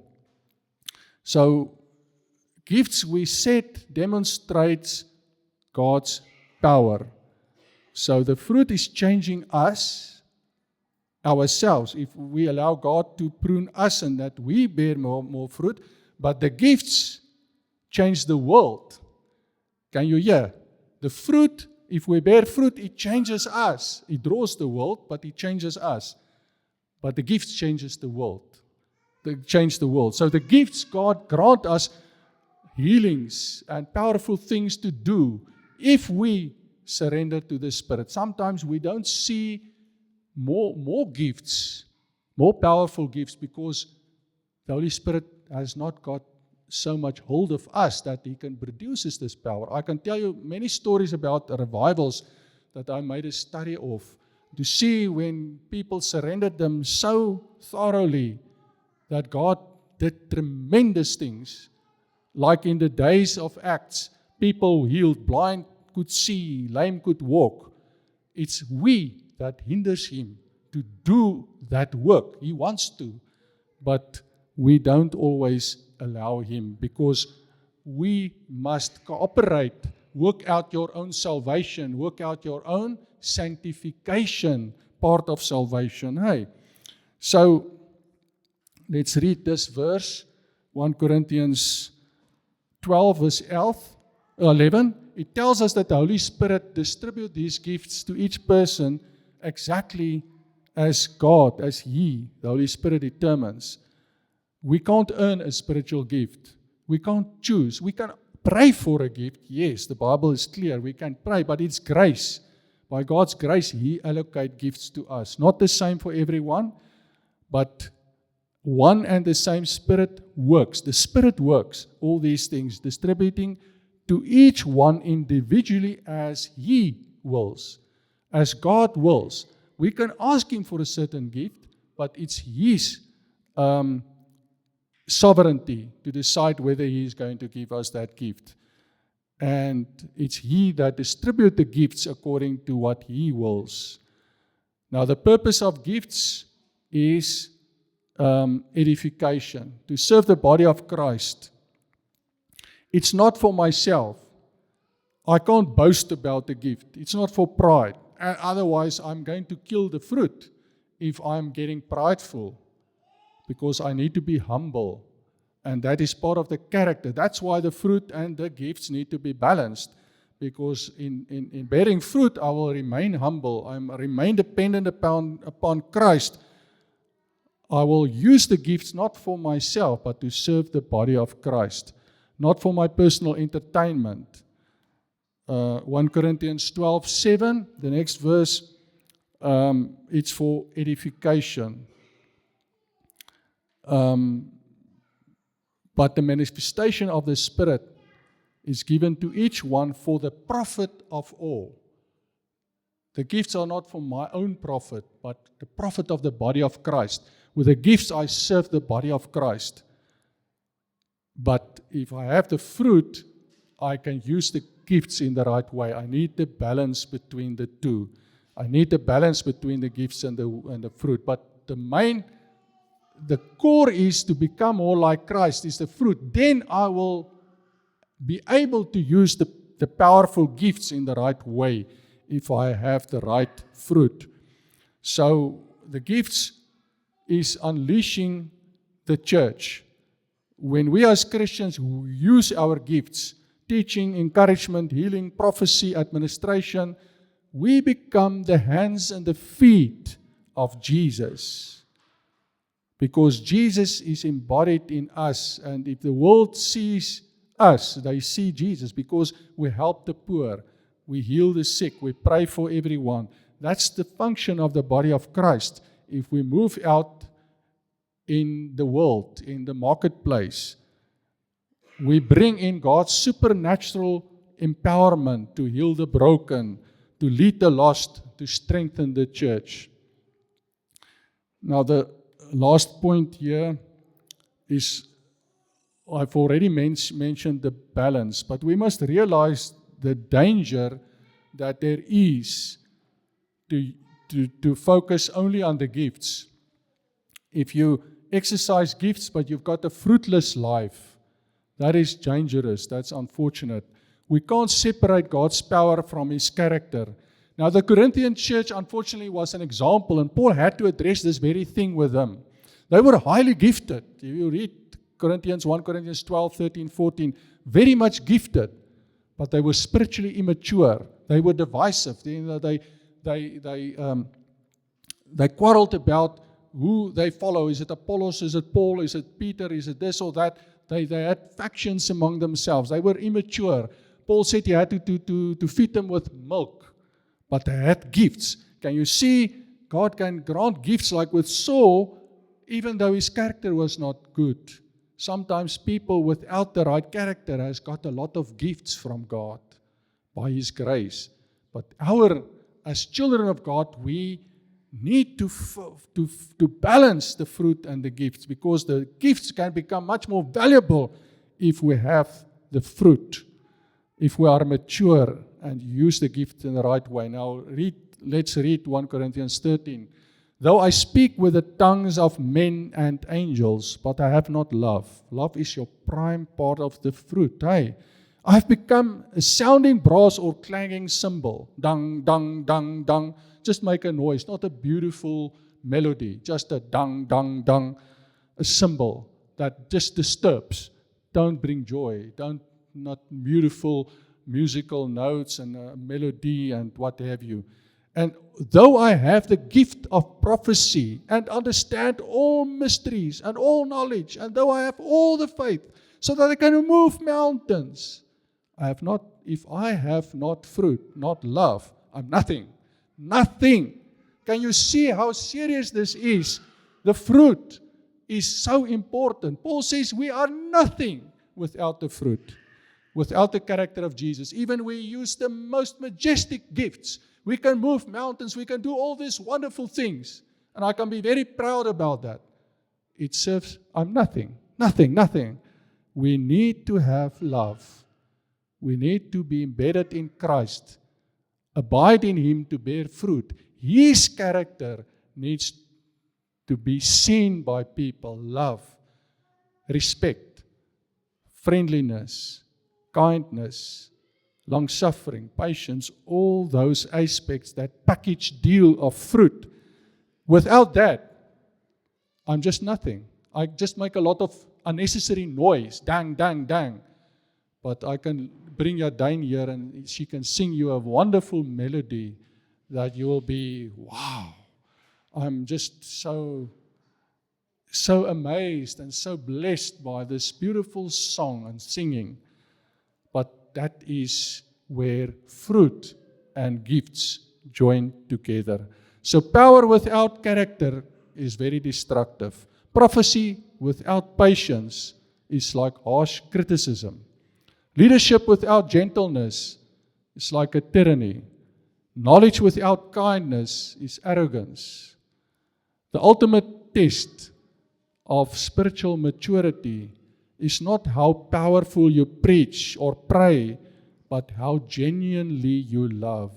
So, gifts, we said, demonstrates God's power. So the fruit is changing us, ourselves, if we allow God to prune us and that we bear more fruit. But the gifts change the world. Can you hear? The fruit, if we bear fruit, it changes us. It draws the world, but it changes us. But the gifts changes the world. They change the world. So the gifts, God grant us healings and powerful things to do if we surrender to the Spirit. Sometimes we don't see more gifts, more powerful gifts, because the Holy Spirit has not got so much hold of us that He can produce this power. I can tell you many stories about revivals that I made a study of, to see when people surrendered them so thoroughly that God did tremendous things. Like in the days of Acts, people healed, blind could see, lame could walk. It's we that hinders Him to do that work. He wants to, but we don't always allow Him, because we must cooperate, work out your own salvation, work out your own sanctification, part of salvation. Hey, so let's read this verse, 1 Corinthians 12 verse 11. It tells us that the Holy Spirit distributes these gifts to each person exactly as God, as He, the Holy Spirit, determines. We can't earn a spiritual gift. We can't choose. We can pray for a gift. Yes, the Bible is clear. We can pray, but it's grace. By God's grace, He allocates gifts to us. Not the same for everyone, but one and the same Spirit works. The Spirit works all these things, distributing to each one individually as He wills, as God wills. We can ask Him for a certain gift, but it's His sovereignty to decide whether He is going to give us that gift. And it's He that distributes the gifts according to what He wills. Now, the purpose of gifts is edification, to serve the body of Christ. It's not for myself. I can't boast about the gift. It's not for pride. Otherwise, I'm going to kill the fruit if I'm getting prideful, because I need to be humble. And that is part of the character. That's why the fruit and the gifts need to be balanced. Because in bearing fruit, I will remain humble. I remain dependent upon Christ. I will use the gifts not for myself, but to serve the body of Christ. Not for my personal entertainment. 1 Corinthians 12:7, the next verse, it's for edification. But the manifestation of the Spirit is given to each one for the profit of all. The gifts are not for my own profit, but the profit of the body of Christ. With the gifts, I serve the body of Christ. But if I have the fruit, I can use the gifts in the right way. I need the balance between the two. I need the balance between the gifts and the fruit. But the core is to become more like Christ, is the fruit. Then I will be able to use the powerful gifts in the right way if I have the right fruit. So the gifts is unleashing the church. When we as Christians use our gifts, teaching, encouragement, healing, prophecy, administration, we become the hands and the feet of Jesus. Because Jesus is embodied in us, and if the world sees us, they see Jesus, because we help the poor, we heal the sick, we pray for everyone. That's the function of the body of Christ. If we move out in the world, in the marketplace, we bring in God's supernatural empowerment to heal the broken, to lead the lost, to strengthen the church. Now, the last point here is, I've already mentioned the balance, but we must realize the danger that there is to focus only on the gifts. If you exercise gifts, but you've got a fruitless life, That is dangerous. That's unfortunate. We can't separate God's power from His character. Now, the Corinthian church, unfortunately, was an example, and Paul had to address this very thing with them. They were highly gifted. If you read Corinthians 1 Corinthians 12, 13, 14, very much gifted, but they were spiritually immature. They were divisive. They quarreled about who they follow. Is it Apollos? Is it Paul? Is it Peter? Is it this or that? They had factions among themselves. They were immature. Paul said he had to feed them with milk, but they had gifts. Can you see? God can grant gifts like with Saul, even though his character was not good. Sometimes people without the right character has got a lot of gifts from God by His grace. But as children of God, we need to balance the fruit and the gifts, because the gifts can become much more valuable if we have the fruit, if we are mature and use the gift in the right way. Now let's read 1 Corinthians 13. Though I speak with the tongues of men and angels, but I have not love. Love is your prime part of the fruit. Hey, I have become a sounding brass or clanging cymbal. Dung, dung, dung, dung. Just make a noise, not a beautiful melody, just a dung, dung, dung, a cymbal that just disturbs. Don't bring joy. Not beautiful musical notes and a melody and what have you. And though I have the gift of prophecy and understand all mysteries and all knowledge, and though I have all the faith so that I can remove mountains, if I have not fruit, not love, I'm nothing. Nothing. Can you see how serious this is? The fruit is so important. Paul says we are nothing without the fruit, without the character of Jesus. Even we use the most majestic gifts. We can move mountains. We can do all these wonderful things. And I can be very proud about that. It serves, I'm nothing. Nothing. We need to have love. We need to be embedded in Christ. Abide in Him to bear fruit. His character needs to be seen by people. Love, respect, friendliness, kindness, long-suffering, patience, all those aspects, that package deal of fruit. Without that, I'm just nothing. I just make a lot of unnecessary noise. Dang, dang, dang. But I can bring Jadine here and she can sing you a wonderful melody that you will be, wow. I'm just so amazed and so blessed by this beautiful song and singing. But that is where fruit and gifts join together. So power without character is very destructive. Prophecy without patience is like harsh criticism. Leadership without gentleness is like a tyranny. Knowledge without kindness is arrogance. The ultimate test of spiritual maturity is not how powerful you preach or pray, but how genuinely you love.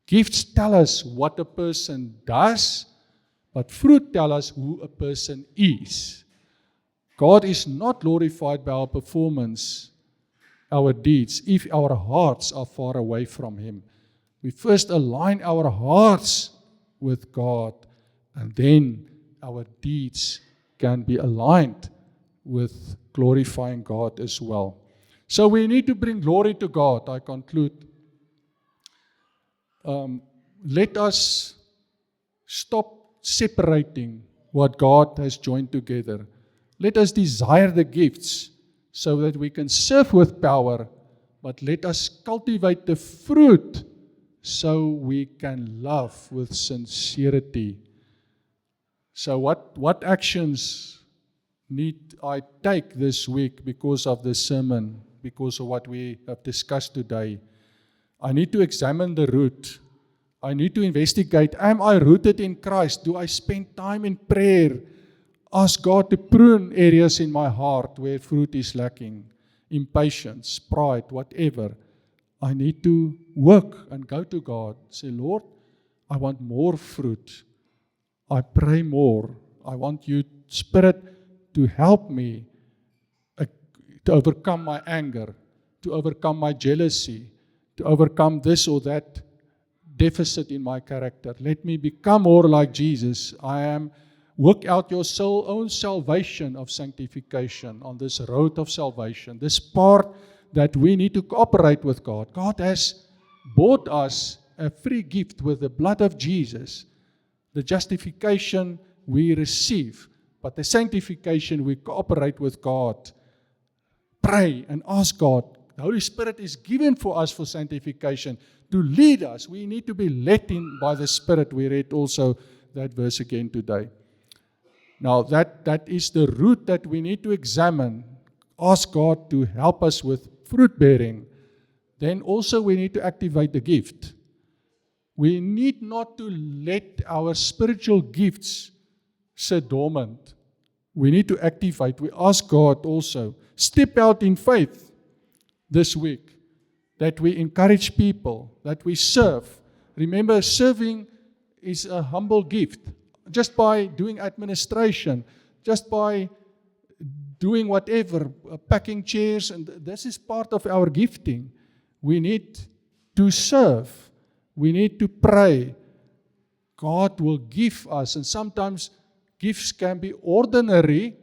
Gifts tell us what a person does, but fruit tell us who a person is. God is not glorified by our performance, our deeds, if our hearts are far away from Him. We first align our hearts with God, and then our deeds can be aligned with glorifying God as well. So we need to bring glory to God. I conclude. Let us stop separating what God has joined together. Let us desire the gifts so that we can serve with power, but let us cultivate the fruit so we can love with sincerity. So what actions need I take this week because of the sermon, because of what we have discussed today? I need to examine the root. I need to investigate, am I rooted in Christ? Do I spend time in prayer? Ask God to prune areas in my heart where fruit is lacking, impatience, pride, whatever. I need to work and go to God. Say, Lord, I want more fruit. I pray more. I want you, Spirit, to help me to overcome my anger, to overcome my jealousy, to overcome this or that deficit in my character. Let me become more like Jesus. Work out your own salvation of sanctification on this road of salvation, this part that we need to cooperate with God. God has bought us a free gift with the blood of Jesus. The justification we receive, but the sanctification we cooperate with God. Pray and ask God. The Holy Spirit is given for us for sanctification to lead us. We need to be led in by the Spirit. We read also that verse again today. Now that is the root that we need to examine. Ask God to help us with fruit bearing. Then also we need to activate the gift. We need not to let our spiritual gifts sit dormant. We need to activate. We ask God also, step out in faith this week, that we encourage people, that we serve. Remember, serving is a humble gift. Just by doing administration, just by doing whatever, packing chairs, and this is part of our gifting. We need to serve. We need to pray. God will give us, and sometimes gifts can be ordinary.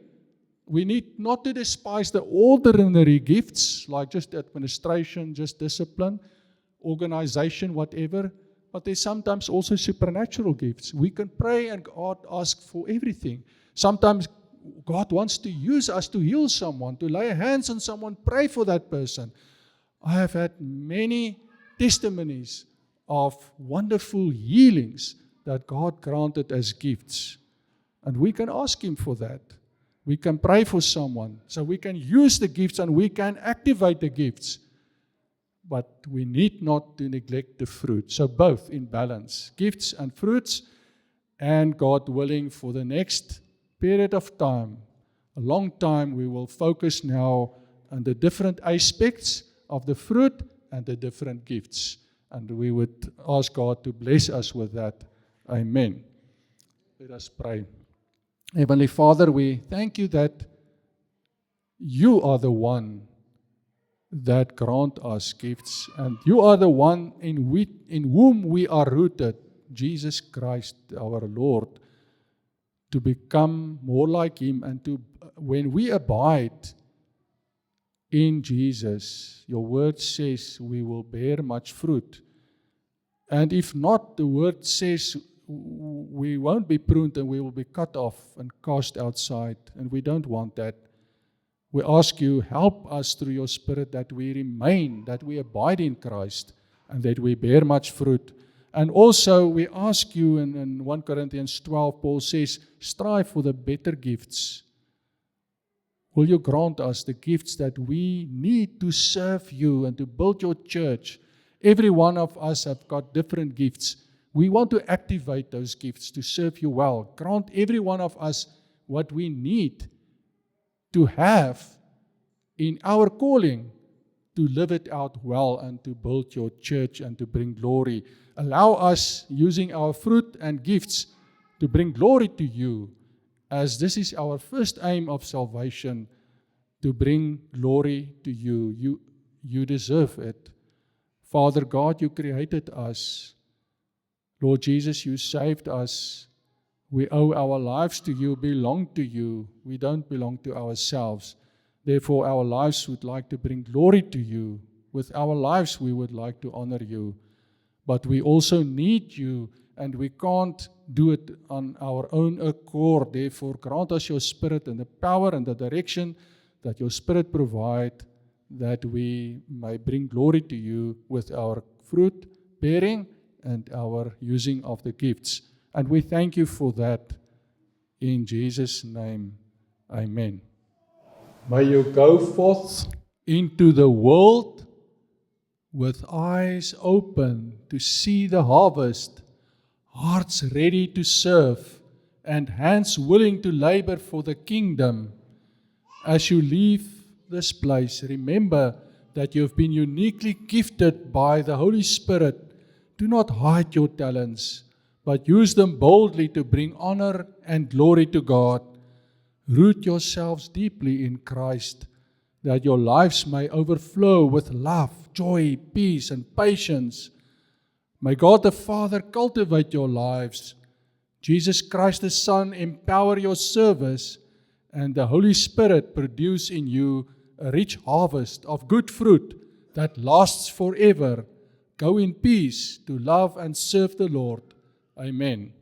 We need not to despise the ordinary gifts, like just administration, just discipline, organization, whatever. But there's sometimes also supernatural gifts. We can pray and God asks for everything. Sometimes God wants to use us to heal someone, to lay hands on someone, pray for that person. I have had many testimonies of wonderful healings that God granted as gifts. And we can ask Him for that. We can pray for someone. So we can use the gifts and we can activate the gifts. But we need not to neglect the fruit. So both in balance, gifts and fruits, and God willing for the next period of time, a long time, we will focus now on the different aspects of the fruit and the different gifts. And we would ask God to bless us with that. Amen. Let us pray. Heavenly Father, we thank you that you are the one that grant us gifts, and you are the one in whom we are rooted, Jesus Christ our Lord, to become more like Him, and when we abide in Jesus, your word says we will bear much fruit. And if not, the word says we won't be pruned and we will be cut off and cast outside, and we don't want that. We ask you, help us through your Spirit that we remain, that we abide in Christ, and that we bear much fruit. And also we ask you in 1 Corinthians 12, Paul says, strive for the better gifts. Will you grant us the gifts that we need to serve you and to build your church? Every one of us have got different gifts. We want to activate those gifts to serve you well. Grant every one of us what we need to have in our calling, to live it out well and to build your church and to bring glory. Allow us, using our fruit and gifts, to bring glory to you, as this is our first aim of salvation, to bring glory to you. You deserve it. Father God, you created us. Lord Jesus, you saved us. We owe our lives to you, belong to you. We don't belong to ourselves. Therefore, our lives would like to bring glory to you. With our lives, we would like to honor you. But we also need you, and we can't do it on our own accord. Therefore, grant us your Spirit and the power and the direction that your Spirit provide, that we may bring glory to you with our fruit bearing and our using of the gifts. And we thank you for that. In Jesus' name, amen. May you go forth into the world with eyes open to see the harvest, hearts ready to serve, and hands willing to labor for the kingdom. As you leave this place, remember that you have been uniquely gifted by the Holy Spirit. Do not hide your talents, but use them boldly to bring honor and glory to God. Root yourselves deeply in Christ. that your lives may overflow with love, joy, peace, and patience. May God the Father cultivate your lives, Jesus Christ the Son empower your service, and the Holy Spirit produce in you a rich harvest of good fruit that lasts forever. Go in peace to love and serve the Lord. Amen.